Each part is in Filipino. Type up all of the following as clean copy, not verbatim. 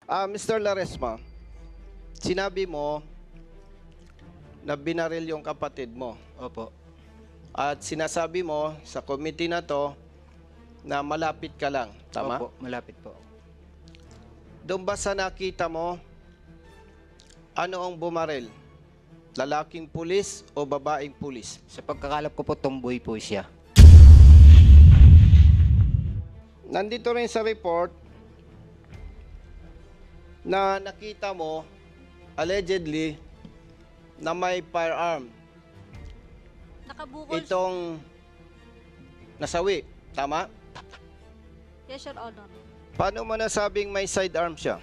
Mr. Laresma, sinabi mo na binaril yung kapatid mo. Opo. At sinasabi mo sa committee na to na malapit ka lang. Tama? Opo, malapit po. Doon ba sa nakita mo, ano ang bumaril? Lalaking pulis o babaeng pulis? Sa pagkakalap ko po, tomboy po siya. Nandito rin sa report na nakita mo, allegedly, na may firearm. Nakabukol. Itong nasawi. Tama? Yes, Your Honor. Paano mo nasabing may sidearm siya?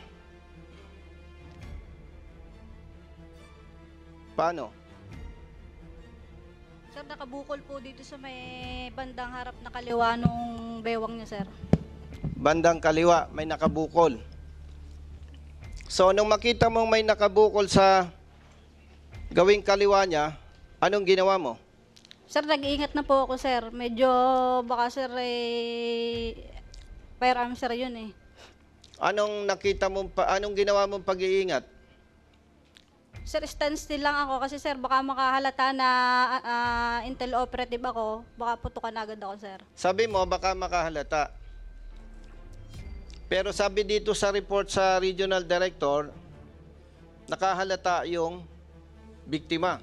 Paano? Sir, nakabukol po dito sa may bandang harap na kaliwa nung bewang niya, sir. Bandang kaliwa, may nakabukol. So, nung makita mong may nakabukol sa gawing kaliwa niya, anong ginawa mo? Sir, nag-iingat na po ako, sir. Medyo baka, sir, firearm, sir, yun eh. Anong nakita mo anong ginawa mong pag-iingat? Sir, standstill lang ako kasi, sir, baka makahalata na intel operative ako. Baka putukan agad ako, sir. Sabi mo, baka makahalata. Pero sabi dito sa report sa regional director, nakahalata yung biktima.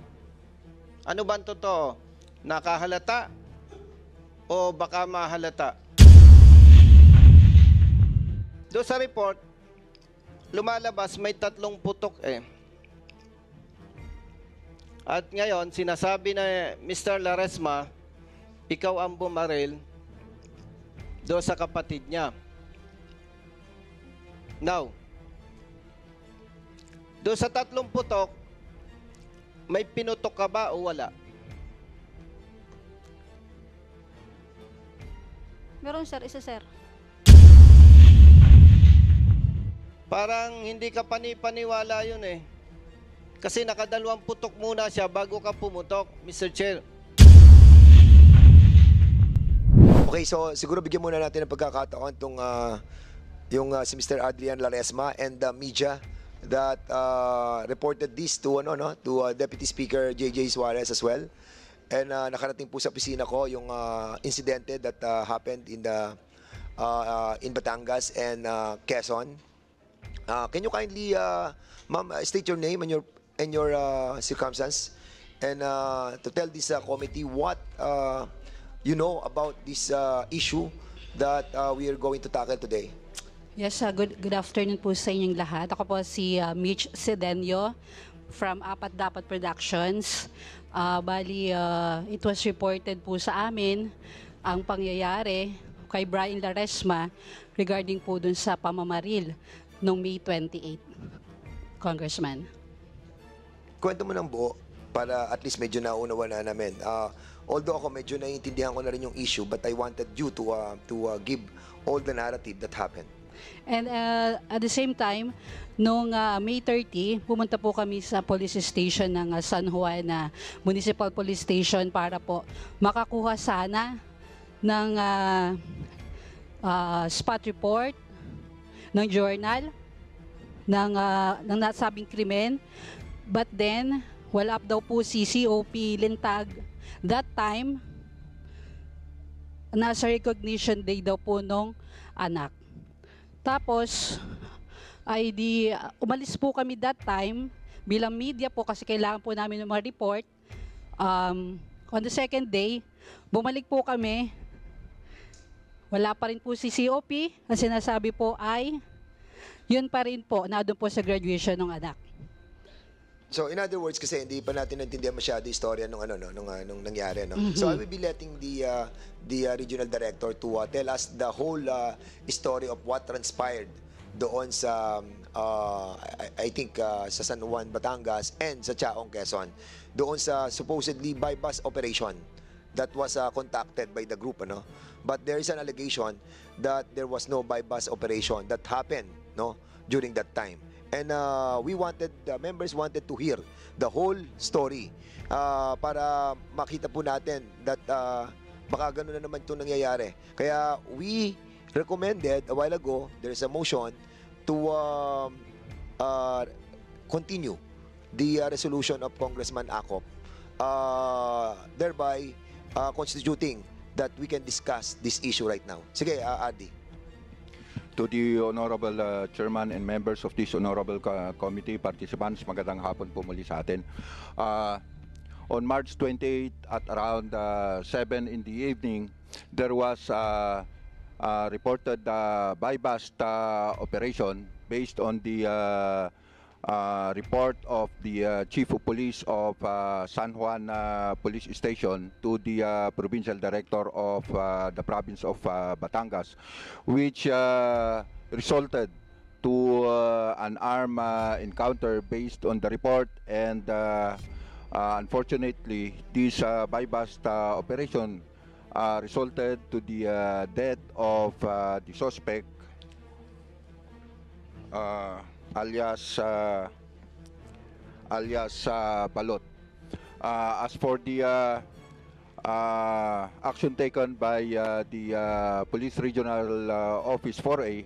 Ano ba ang totoo? Nakahalata o baka mahalata? Doon sa report, lumalabas may 3 putok eh. At ngayon, sinasabi na Mr. Laresma, ikaw ang bumaril doon sa kapatid niya. Now, doon sa 3 putok, may pinutok ka ba o wala? Meron, sir, isa, sir. Parang hindi ka panipaniwala yun eh. Kasi nakadalawang putok muna siya bago ka pumutok, Mr. Chair. Okay, so siguro bigyan muna natin ng pagkakataon itong si Mr. Adrian Laresma and the media that reported this to Deputy Speaker J.J. Suarez as well. And nakarating po sa opisina ko yung incidente that happened in Batangas and Quezon. Can you kindly, ma'am, state your name and your circumstance, and to tell this committee what you know about this issue that we are going to tackle today. Yes, good afternoon po sa inyong lahat. Ako po si Mitch Sedenyo from Apat Dapat Productions. It was reported po sa amin ang pangyayari kay Brian Laresma regarding po dun sa pamamaril noong May 28, Congressman. Kwento mo ng buo para at least medyo naunawa na namin. Although ako medyo naiintindihan ko na rin yung issue, but I wanted you to give all the narrative that happened. And at the same time, noong May 30, pumunta po kami sa police station ng San Juan Municipal Police Station para po makakuha sana ng spot report, ng journal, ng nasabing krimen. But then, wala daw po si COP Lintag. That time, nasa recognition day daw po nung anak. Tapos, umalis po kami that time bilang media po kasi kailangan po namin ng mga report. On the second day, bumalik po kami. Wala pa rin po si COP. Ang sinasabi po ay, yun pa rin po, nandun po sa graduation ng anak. So in other words, kasi hindi pa natin naintindihan masyado yung istorya nung nangyari, no. So I will be letting the regional director to tell us the whole story of what transpired doon sa I think sa San Juan, Batangas and sa Chaong, Quezon. Doon sa supposedly by bus operation that was contacted by the group, ano. But there is an allegation that there was no by bus operation that happened, no, during that time. And members wanted to hear the whole story para makita po natin that baka gano'n na naman itong nangyayari. Kaya we recommended a while ago, there is a motion to continue the resolution of Congressman Acop, thereby constituting that we can discuss this issue right now. Sige, Adi. To the Honorable Chairman and members of this Honorable Committee, participants, magandang hapon po muli sa atin. On March 28 at around 7 in the evening, there was a reported buy-bust operation based on the report of the Chief of Police of San Juan Police Station to the Provincial Director of the Province of Batangas, which resulted to an armed encounter based on the report, and unfortunately this buy-bust operation resulted to the death of the suspect, alias Balot. As for the action taken by the Police Regional Office 4A,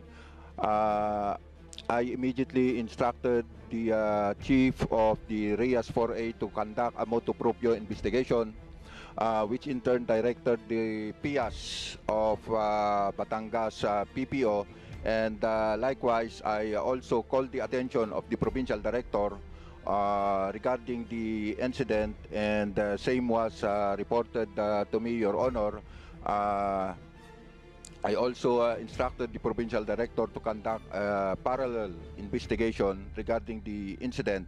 I immediately instructed the Chief of the Reyes 4A to conduct a motu proprio investigation, which in turn directed the PIAS of Batangas PPO. And likewise, I also called the attention of the Provincial Director regarding the incident, and same was reported to me, Your Honor. I also instructed the Provincial Director to conduct a parallel investigation regarding the incident.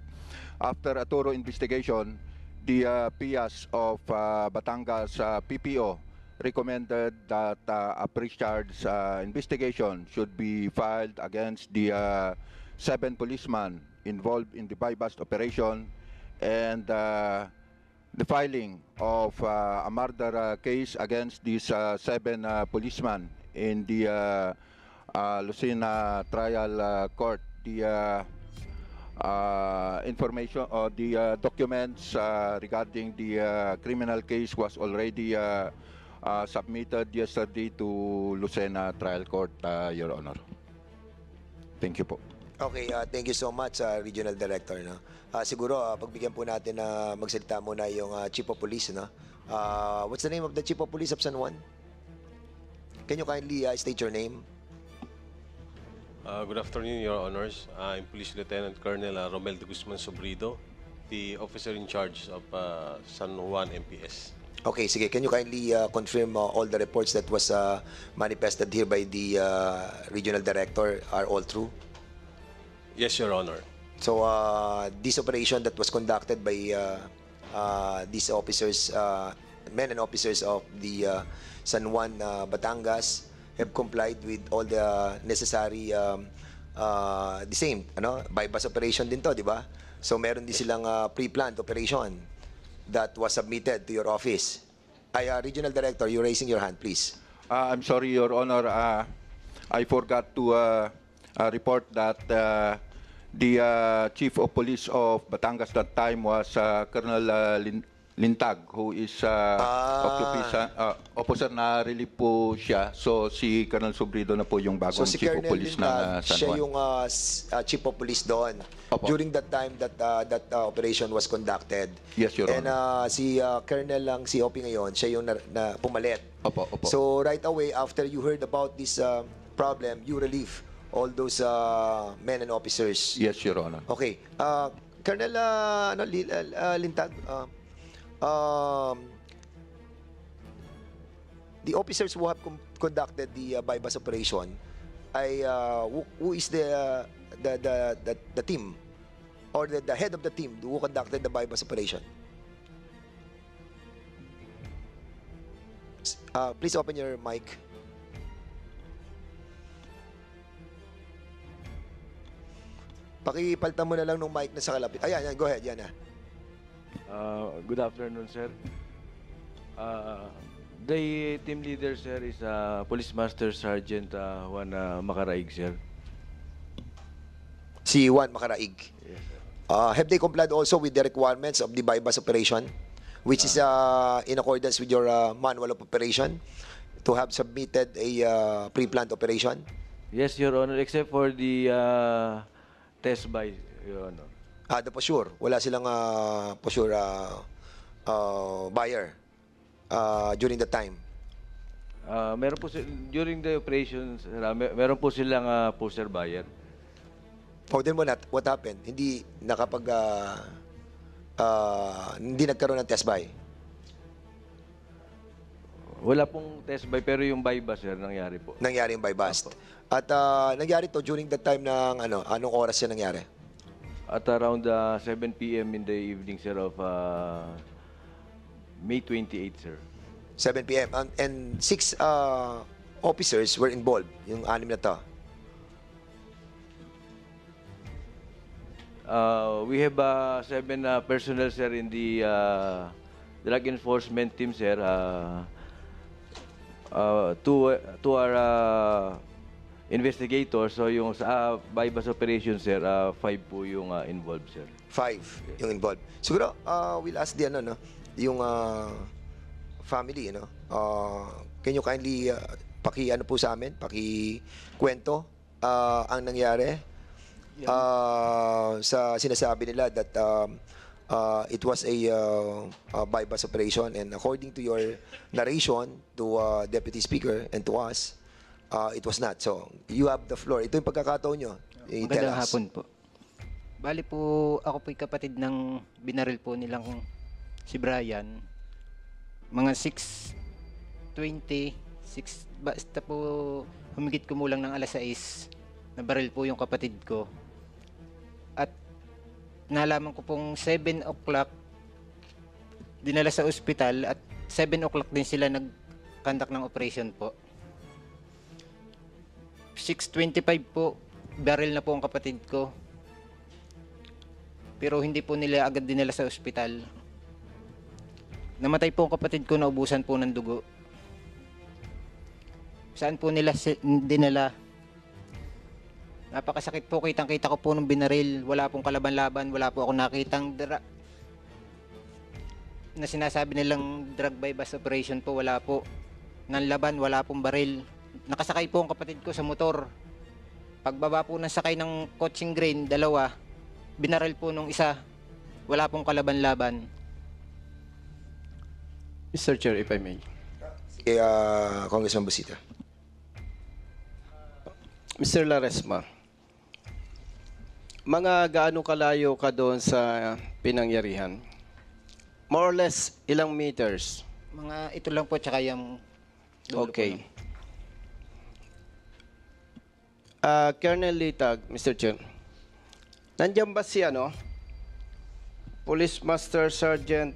After a thorough investigation, the PIAS of Batangas PPO recommended that a pre-charge investigation should be filed against the 7 policemen involved in the buy-bust operation, and the filing of a murder case against these 7 policemen in the Lucena Trial Court. The information or the documents regarding the criminal case was already submitted yesterday to Lucena Trial Court, Your Honor. Thank you po. Okay, thank you so much, Regional Director. No? Siguro, pagbigyan po natin na magsalita muna yung Chief of Police. No? What's the name of the Chief of Police of San Juan? Can you kindly state your name? Good afternoon, Your Honors. I'm Police Lieutenant Colonel Romel de Guzman Sobrido, the officer in charge of San Juan MPS. Okay, sige. Can you kindly confirm all the reports that was manifested here by the Regional Director are all true? Yes, Your Honor. So, this operation that was conducted by these officers, men and officers of the San Juan, Batangas, have complied with all the necessary, the same, ano? Buy-bust operation din to, di ba? So, meron din silang pre-planned operation that was submitted to your office. Regional Director, you're raising your hand, please. I'm sorry, Your Honor. I forgot to report that the Chief of Police of Batangas that time was Colonel Lintag, who is officer na relief po siya. So si Colonel Sobrido na po yung bagong si Chief Colonel of Police Lintag, ng San siya Juan. yung Chief of Police doon Opo. during that time that that operation was conducted. Yes, Your And Honor. si Colonel lang COP ngayon, siya yung na pumalit. Opo, opo. So right away after you heard about this problem, you relieve all those men and officers. Yes, Your Honor. Okay. Colonel Lintag, the officers who have conducted the buy-bust operation, who is the team or the head of the team who conducted the buy-bust operation? Please open your mic. Pakipalta mo na lang ng mic na sa kalapit. Ayan, go ahead, yan na. Good afternoon, sir. The team leader, sir, is Police Master Sergeant Juan Macaraig, sir. Si Juan Macaraig. Yes, sir. Have they complied also with the requirements of the buy-bust operation, which is in accordance with your manual of operation, to have submitted a pre-planned operation? Yes, Your Honor, except for the test buy, Your Honor. The posure. Wala silang posure buyer during the time. Meron po during the operations, meron po silang poster buyer. Oh, then what happened? Hindi hindi nagkaroon ng test buy. Wala pong test buy, pero yung buy ba, sir, nangyari po. Nangyari yung buy bust. At nangyari to during the time ng anong oras yan nangyari? At around 7 p.m. in the evening, sir, of May 28, sir. 7 p.m. And 6 officers were involved, yung 6 na to. We have 7 personnel, sir, in the drug enforcement team, sir. Two are investigators. So yung sa bypass operation, sir, 5 po yung involved, sir. 5 yung involved. Siguro, we'll ask the yung family, can you kindly paki-ano po sa amin, paki-kwento ang nangyari sa sinasabi nila that it was a bypass operation, and according to your narration to Deputy Speaker and to us, it was not. So, you have the floor. Ito yung pagkakataon nyo. Magandang hapon po. Bali po, ako po'y kapatid ng binaril po nilang si Brian. Mga 6:20, basta po humigit kumulang ng alas 6, nabaril po yung kapatid ko. At nalaman ko pong 7 o'clock, dinala sa ospital, at 7 o'clock din sila nag-conduct ng operation po. 6:25 po, baril na po ang kapatid ko. Pero hindi po nila agad dinala sa ospital. Namatay po ang kapatid ko, naubusan po ng dugo. Saan po nila dinala? Napakasakit po, kitang-kita ko po nung binaril. Wala pong kalaban-laban, wala po ako nakitang na sinasabi nilang drug bypass operation po, wala po. Nanlaban, wala pong baril. Nakasakay po ang kapatid ko sa motor. Pagbaba po ng sakay ng coaching grain, 2, binaril po nung isa. Wala pong kalaban-laban. Mr. Chair, if I may. Sige, Congressman Busita. Mr. Laresma, mga gaano kalayo ka doon sa pinangyarihan? More or less, ilang meters? Mga ito lang po, tsaka yung dulo Okay. po. Colonel Litag, Mr. Chair. Nandiyan ba si Police Master Sergeant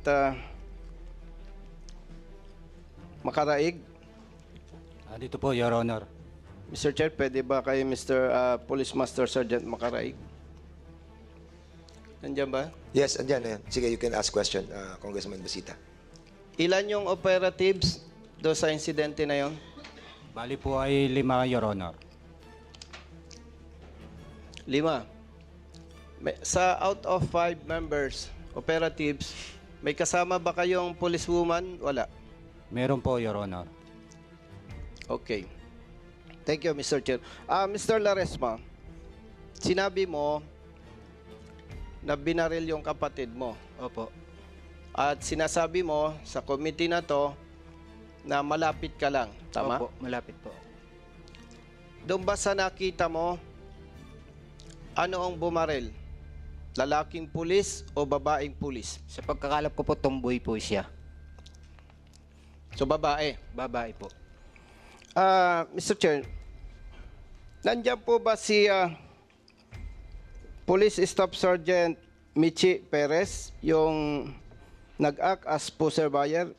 Makaraig? Dito po, Your Honor. Mr. Chair, pwede ba kay Mr. Police Master Sergeant Makaraig? Nandiyan ba? Yes, andyan. Ayan. Sige, you can ask question, Congressman Busita. Ilan yung operatives do sa insidente na yon? Bali po ay 5, Your Honor. 5. Sa out of 5 members, operatives, may kasama ba kayong policewoman? Wala. Meron po, Your Honor. Okay. Thank you, Mr. Chair. Mr. Laresma, sinabi mo na binaril yung kapatid mo. Opo. At sinasabi mo sa committee na to na malapit ka lang. Tama? Opo, malapit po. Doon ba sa nakita mo, ano ang bumaril? Lalaking pulis o babaeng pulis? Sa pagkakalap ko po, tomboy po siya. So, babae. Babae po. Mr. Chair, nandiyan po ba si Police Staff Sergeant Michi Perez, yung nag-act as poster buyer?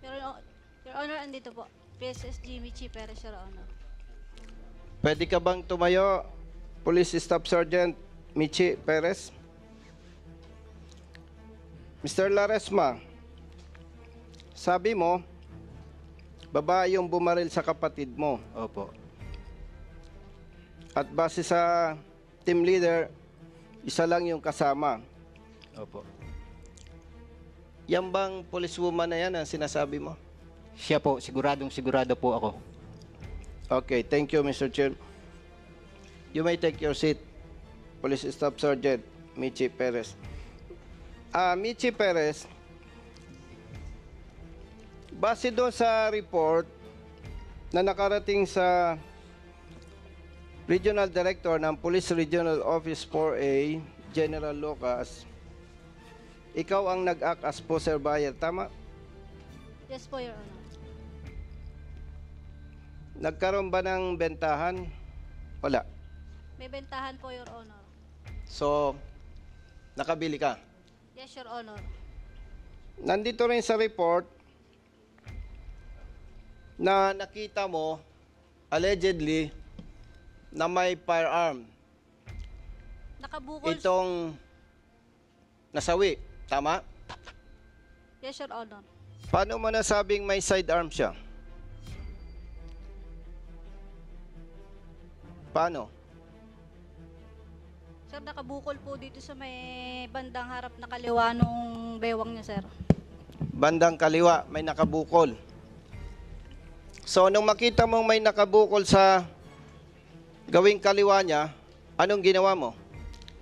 Your Honor, andito po. PSSG Michi Perez, Your Honor. Pwede ka bang tumayo, Police Staff Sergeant Michi Perez? Mr. Laresma, sabi mo, babae yung bumaril sa kapatid mo. Opo. At base sa team leader, isa lang yung kasama. Opo. Yan bang policewoman na yan ang sinasabi mo? Siya po, sigurado po ako. Okay, thank you, Mr. Chair. You may take your seat, Police Staff Sergeant Michi Perez. Michi Perez, base doon sa report na nakarating sa Regional Director ng Police Regional Office 4A, General Lucas, ikaw ang nag-act as poser buyer, tama? Yes po, Your Honor. Nagkaroon ba ng bentahan? Wala. May bentahan po, Your Honor. So, nakabili ka? Yes, Your Honor. Nandito rin sa report na nakita mo, allegedly, na may firearm. Nakabukol. Itong nasawi, tama? Yes, Your Honor. Paano mo nasabing may sidearm siya? Paano? Sir, nakabukol po dito sa may bandang harap na kaliwa nung bewang niya, sir. Bandang kaliwa, may nakabukol. So, nung makita mong may nakabukol sa gawing kaliwa niya, anong ginawa mo?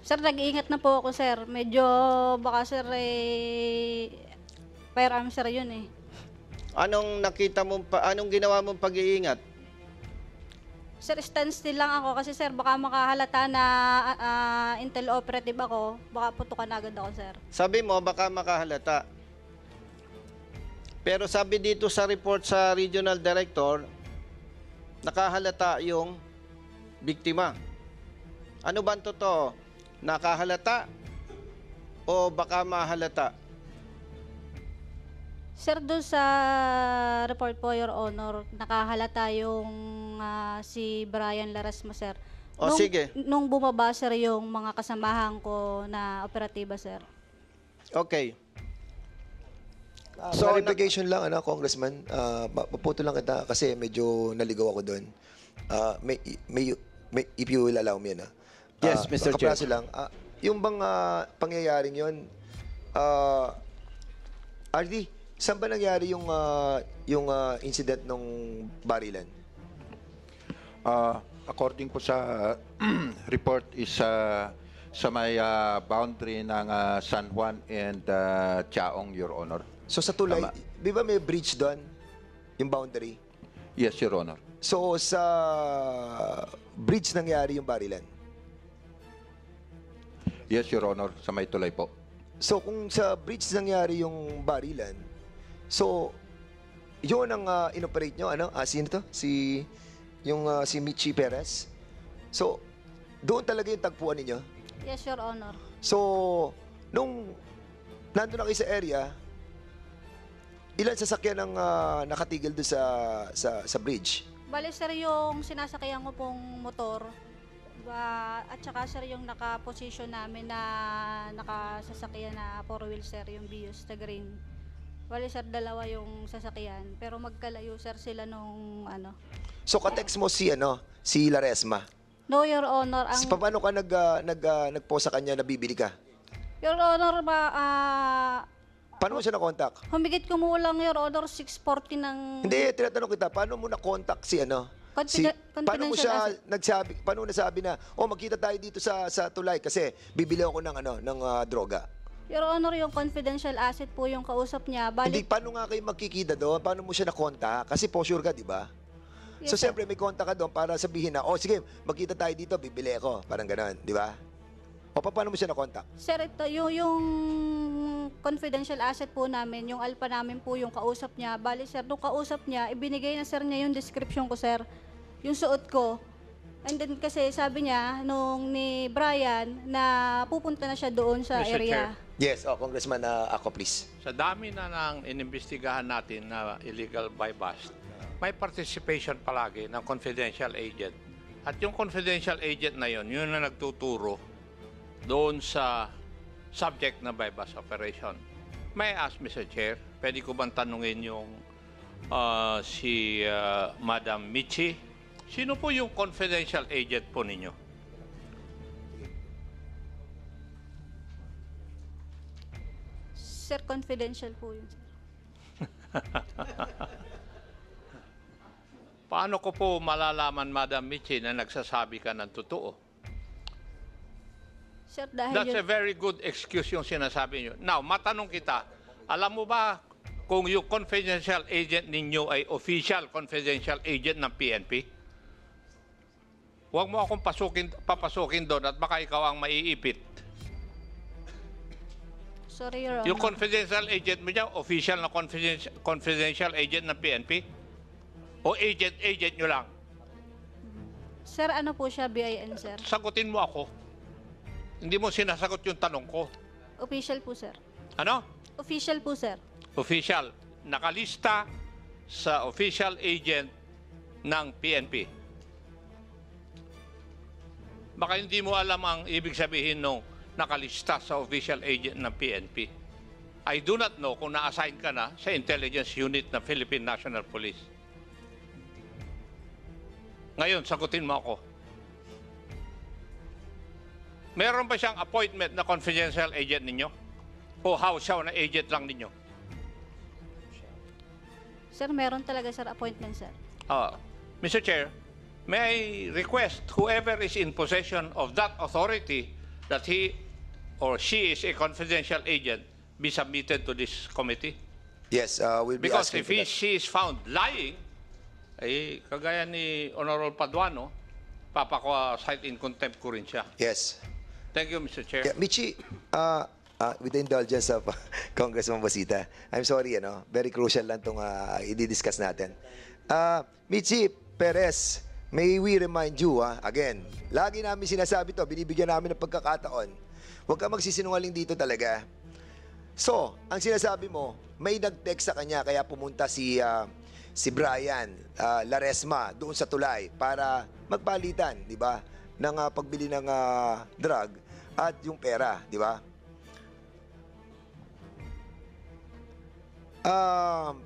Sir, nag-iingat na po ako, sir. Medyo baka, sir, firearm, sir, yun eh. Anong nakita mo, anong ginawa mong pag-iingat? Sir, standstill lang ako kasi, sir, baka makahalata na intel operative ako. Baka putukan agad ako, sir. Sabi mo, baka makahalata. Pero sabi dito sa report sa Regional Director, nakahalata yung biktima. Ano ba ang totoo? Nakahalata o baka mahalata? Sir, doon sa report po, Your Honor, nakahalata yung si Brian Laresma, sir. O sige. Nung bumaba, sir, yung mga kasamahan ko na operatiba, sir. Okay. So, So, clarification lang, Congressman. Maputo lang kita kasi medyo naligaw ako doon. If you will allow me, Yes, Mr. Chair. Kapraso lang. Yung bang pangyayaring yun, RD, saan ba nangyari yung incident ng barilan? According po sa report is sa may boundary ng San Juan and Chaong, Your Honor. So sa tulay, Tama. di ba may bridge doon? Yung boundary? Yes, Your Honor. So sa bridge nangyari yung barilan? Yes, Your Honor, sa may tulay po. So kung sa bridge nangyari yung barilan, so yun ang inoperate nyo, sino to? Si Michi Perez. So doon talaga yung tagpuan ninyo. Yes, Your Honor. So nung nandun na kayo sa area, ilan sasakyan ang nakatigil doon sa bridge? Bale, sir, yung sinasakyan ko pong motor, at saka, sir, yung naka-position namin na nakasasakyan na 4-wheel, sir, yung Vios, the green. Bale, sir, dalawa yung sasakyan. Pero magkalayo, sir, sila nung So ka-text mo si Laresma. No, Your Honor. Paano ka nagpost sa kanya na bibili ka? Your Honor, Paano mo siya na-contact? humigit kumulang, Your Honor, 640 ng... Hindi, tinatanong kita, paano mo na-contact si paano mo siya nagsabi, paano mo nasabi na, magkita tayo dito sa tulay kasi bibili ako ng droga? Your Honor, yung confidential asset po yung kausap niya. Hindi, paano nga kayo magkikita doon? Paano mo siya na-contact? Kasi po sure ka, di ba? Yes, So, sir. siyempre, may contact ka doon para sabihin na, sige, magkita tayo dito, bibili ako. Parang gano'n, di ba? O, paano mo siya na-contact? Sir, ito, yung confidential asset po namin, yung alpha namin po yung kausap niya. Bali, sir, nung kausap niya, ibinigay na, sir, niya yung description ko, sir. Yung suot ko. And then kasi sabi niya, nung ni Brian, na pupunta na siya doon sa Mr. area. Yes, Congressman, ako please. Sa dami na nang inimbestigahan natin na illegal buy bust, may participation palagi ng confidential agent. At yung confidential agent na yun na nagtuturo doon sa subject na buy bust operation. May I ask, Mr. Chair, pwede ko bang tanungin yung si Madam Michi? Sino po yung confidential agent po ninyo? Sir, confidential po yun, sir. Paano ko po malalaman, Madam Michi, na nagsasabi ka ng totoo? Sir, dahil That's yun, a very good excuse yung sinasabi nyo. Now, matanong kita, alam mo ba kung yung confidential agent ninyo ay official confidential agent ng PNP? Huwag mo akong papasukin doon at baka ikaw ang maiipit. sorry, Your Yung Honor. confidential agent mo dyan, official na confidential agent ng PNP? O agent nyo lang? Sir, ano po siya, BIN, sir? Sagutin mo ako. Hindi mo sinasagot yung tanong ko. Official po, sir. Ano? Official po, sir. Official. Nakalista sa official agent ng PNP. Baka hindi mo alam ang ibig sabihin nung nakalista sa official agent ng PNP. I do not know kung na-assign ka na sa intelligence unit ng Philippine National Police. Ngayon, sagutin mo ako. Meron ba siyang appointment na confidential agent ninyo? O house siya na agent lang ninyo? Sir, meron talaga, sir, appointment, sir. Mr. Chair, may I request whoever is in possession of that authority that he or she is a confidential agent be submitted to this committee? Yes, we'll be Because asking if for that. she is found lying, ay kagaya ni Honorable Paduano, papako-cite in contempt ko rin siya. Yes. Thank you, Mr. Chair. Yeah, Michi, with the indulgence of Congressman Bosita, I'm sorry, very crucial lang itong i-discuss natin. Michi Perez, may we remind you, again, lagi namin sinasabi to, binibigyan namin ng pagkakataon, huwag ka magsisinungaling dito talaga. So, ang sinasabi mo, may nag-text sa kanya, kaya pumunta si Brian Laresma doon sa tulay para magpalitan, di ba, ng pagbili ng drug at yung pera, di ba?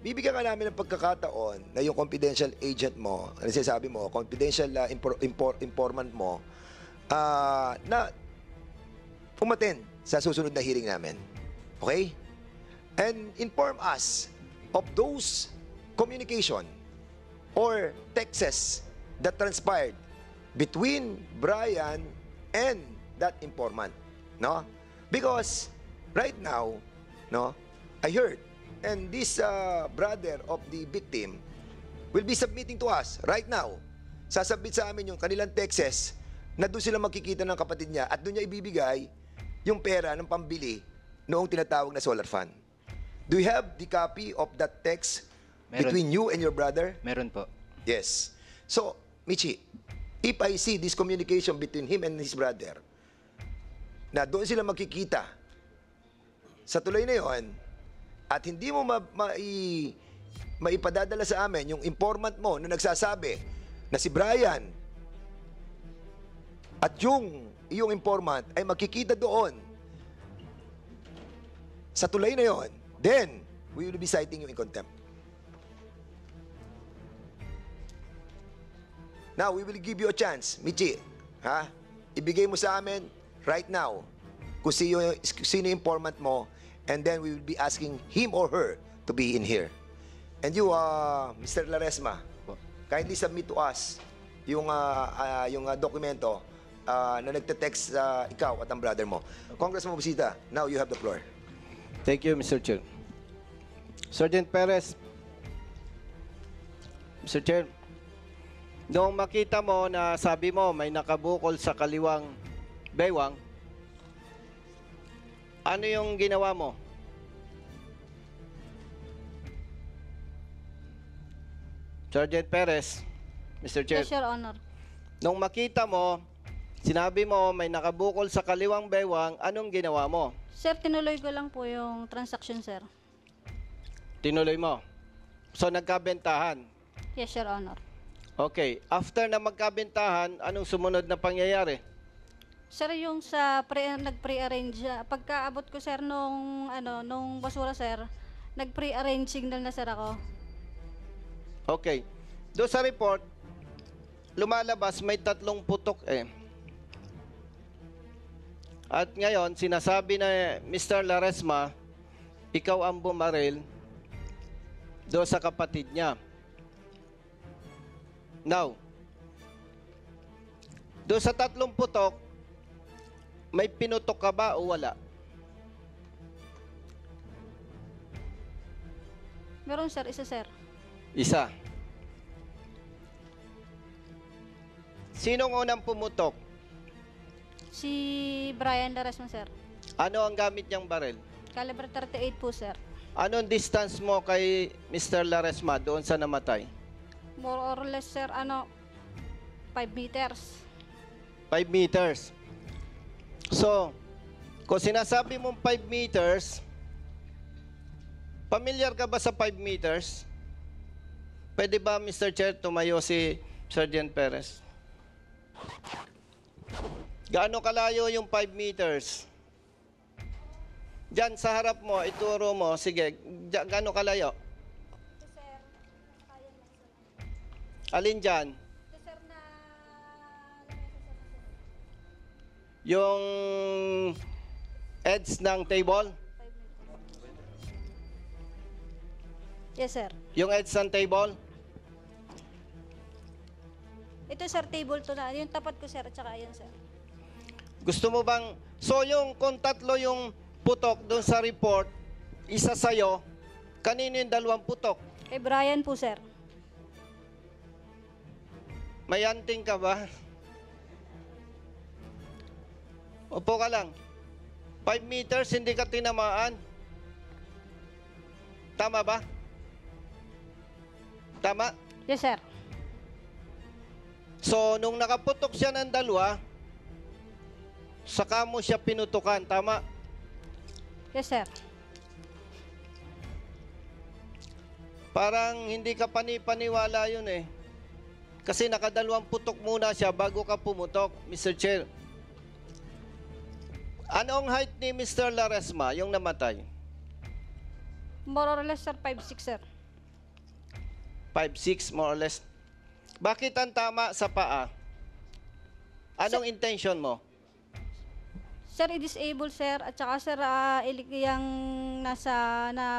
Bibigyan ka namin ng pagkakataon na yung confidential agent mo, ano sinasabi mo, confidential informant mo, na umattend sa susunod na hearing namin. Okay? And inform us of those communication or texts that transpired between Brian and that informant, no? Because right now, no, I heard, and this brother of the victim will be submitting to us right now. Sasabit sa amin yung kanilang texts na doon sila makikita ng kapatid niya at doon niya ibibigay yung pera ng pambili noong tinatawag na solar fund. Do you have the copy of that text between you and your brother? Meron po. Yes. So, Michi, if I see this communication between him and his brother, na doon sila magkikita sa tulay na yon, at hindi mo maipadadala sa amin yung informant mo na nagsasabi na si Brian at yung iyong informant ay magkikita doon sa tulay na yon, then we will be citing you in contempt. Now, we will give you a chance, Michi. Ibigay mo sa amin right now kung sino yung informant mo, and then we will be asking him or her to be in here. And you, Mr. Laresma, kindly submit to us yung dokumento na nagte-text ikaw at ang brother mo. Congressman Busita, now you have the floor. Thank you, Mr. Chair. Sergeant Perez, Mr. Chair, noong makita mo na sabi mo may nakabukol sa kaliwang baywang, ano yung ginawa mo? Sergeant Perez, Mr. Chair, Yes, Your Honor. nung makita mo, sinabi mo may nakabukol sa kaliwang baywang, anong ginawa mo? Sir, tinuloy ko lang po yung transaction, sir. Tinuloy mo. So, nagkabentahan. Yes, Your Honor. Okay. After na magkabentahan, anong sumunod na pangyayari? Sir, yung sa nag-pre-arrange, pagkaabot ko, sir, nung basura, sir, nag-pre-arrange signal na, sir, ako. Okay. Doon sa report, lumalabas may 3 putok eh. At ngayon, sinasabi na Mr. Laresma, ikaw ang bumaril doon sa kapatid niya. Now, doon sa 3 putok, may pinutok ka ba o wala? Meron sir, isa sir. Isa. Sinong unang pumutok? Si Brian Laresma sir. Ano ang gamit niyang baril? Caliber 38 po sir. Anong distance mo kay Mr. Laresma doon sa namatay? More or less sir, 5 meters. 5 meters. So, kung sinasabi mong 5 meters, familiar ka ba sa 5 meters? Pwede ba, Mr. Chair, tumayo si Sergeant Perez? Gaano kalayo yung 5 meters? Diyan sa harap mo, ituro mo. Sige, gaano kalayo? Alin dyan? Yung edge ng table? Yes sir. Yung edge ng table? Ito sir, table to na. Yung tapat ko sir, at saka ayan sir. Gusto mo bang... So yung kung 3 yung putok doon sa report, isa sa'yo, kanino yung 2 putok? Kay Brian po sir. May anting ka ba? Upo ka lang. 5 meters, hindi ka tinamaan. Tama ba? Tama? Yes sir. So, nung nakaputok siya ng 2, saka mo siya pinutukan. Tama? Yes sir. Parang hindi ka panipaniwala yun eh. Kasi nakadalawang putok muna siya bago ka pumutok, Mr. Chair. Anong height ni Mr. Laresma, yung namatay? More or less sir, 5'6 sir. 5'6", more or less. Bakit ang tama sa paa? Anong intention mo? Sir, i-disable sir, at saka sir, yung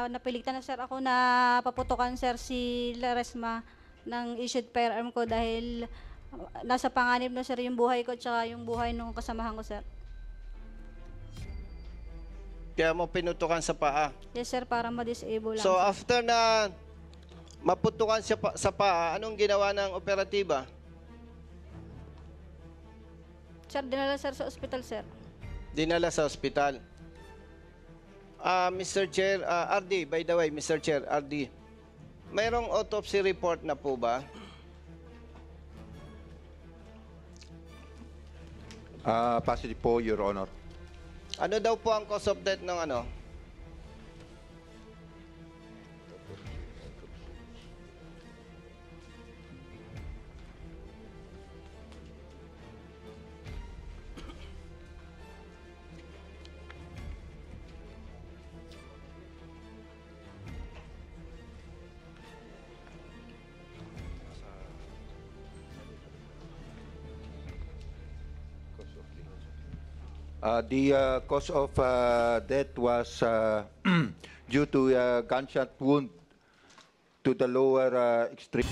napilitan na sir ako na paputukan sir si Laresma ng issued firearm ko dahil nasa panganib na sir yung buhay ko at saka yung buhay ng kasamahan ko sir. Kaya mo pinutukan sa paa. Yes sir, para ma-disable lang. So sir. after na maputukan siya sa paa, anong ginawa ng operatiba? Sir, dinala sir sa ospital sir. Dinala sa ospital. Mr. Chair, RD, by the way, Mr. Chair, RD, mayroong autopsy report na po ba? Positive po, Your Honor. Ano daw po ang cause of death ng ano? The cause of death was due to a gunshot wound to the lower extreme.